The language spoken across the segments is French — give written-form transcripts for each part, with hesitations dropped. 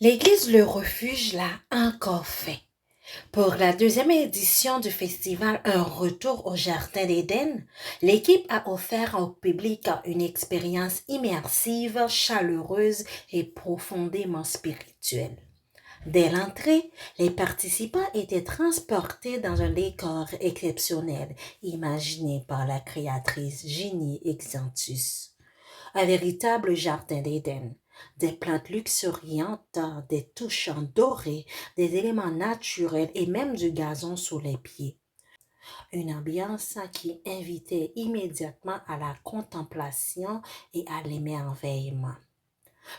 L'église Le Refuge l'a encore fait. Pour la deuxième édition du festival Un retour au Jardin d'Éden, l'équipe a offert au public une expérience immersive, chaleureuse et profondément spirituelle. Dès l'entrée, les participants étaient transportés dans un décor exceptionnel, imaginé par la créatrice Ginny Exantus. Un véritable jardin d'Éden. Des plantes luxuriantes, des touches dorées, des éléments naturels et même du gazon sous les pieds. Une ambiance qui invitait immédiatement à la contemplation et à l'émerveillement.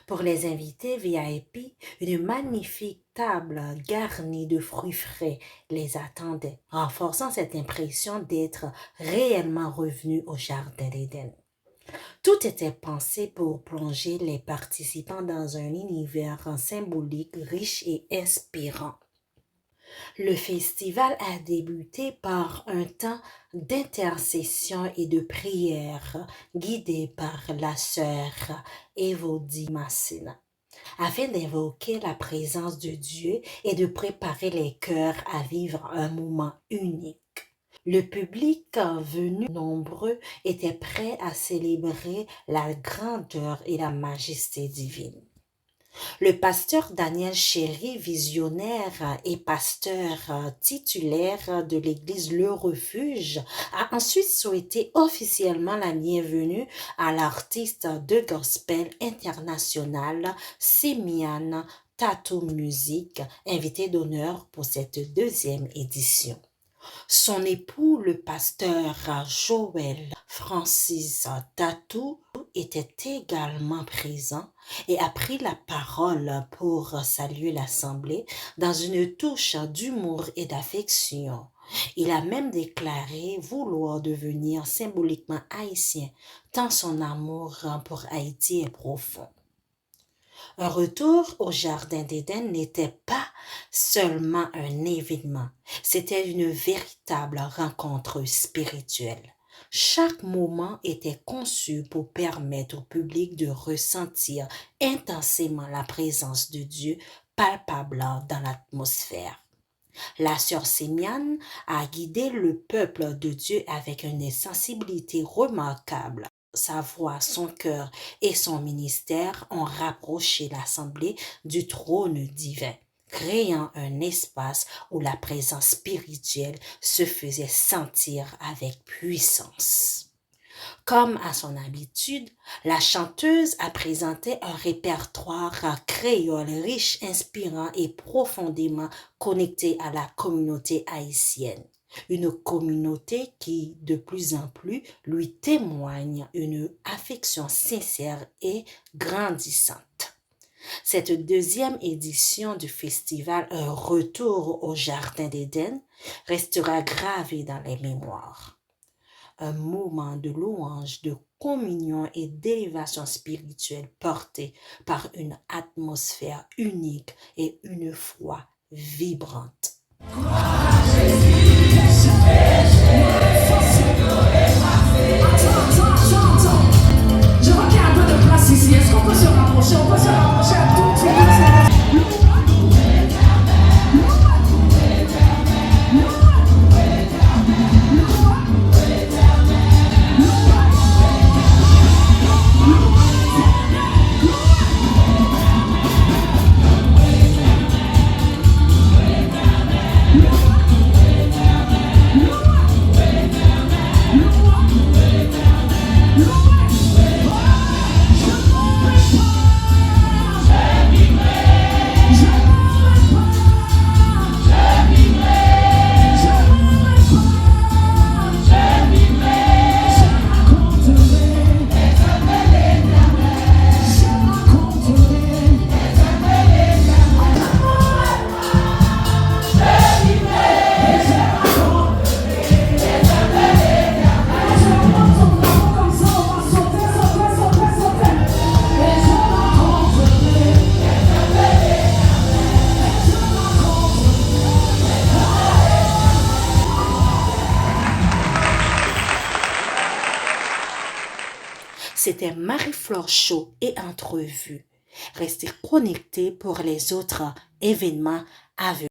Pour les invités VIP, une magnifique table garnie de fruits frais les attendait, renforçant cette impression d'être réellement revenu au Jardin d'Éden. Tout était pensé pour plonger les participants dans un univers symbolique riche et inspirant. Le festival a débuté par un temps d'intercession et de prière guidé par la sœur Evodie Massina, afin d'invoquer la présence de Dieu et de préparer les cœurs à vivre un moment unique. Le public venu nombreux était prêt à célébrer la grandeur et la majesté divine. Le pasteur Daniel Chéry, visionnaire et pasteur titulaire de l'église Le Refuge, a ensuite souhaité officiellement la bienvenue à l'artiste de gospel international Simian Tattoo Music, invité d'honneur pour cette deuxième édition. Son époux, le pasteur Joël Francis Tatou, était également présent et a pris la parole pour saluer l'assemblée dans une touche d'humour et d'affection. Il a même déclaré vouloir devenir symboliquement haïtien, tant son amour pour Haïti est profond. Un retour au Jardin d'Éden n'était pas seulement un événement, c'était une véritable rencontre spirituelle. Chaque moment était conçu pour permettre au public de ressentir intensément la présence de Dieu palpable dans l'atmosphère. La sœur Sémiane a guidé le peuple de Dieu avec une sensibilité remarquable. Sa voix, son cœur et son ministère ont rapproché l'assemblée du trône divin, créant un espace où la présence spirituelle se faisait sentir avec puissance. Comme à son habitude, la chanteuse a présenté un répertoire créole riche, inspirant et profondément connecté à la communauté haïtienne. Une communauté qui, de plus en plus, lui témoigne une affection sincère et grandissante. Cette deuxième édition du festival Un retour au Jardin d'Éden restera gravée dans les mémoires. Un moment de louange, de communion et d'élévation spirituelle porté par une atmosphère unique et une foi vibrante. Je vois qu'il y a un peu de place ici. Est-ce qu'on peut se rapprocher? On peut se rapprocher à tout de suite. C'était Marie-Flore Chaud et Entrevue. Restez connectés pour les autres événements à venir.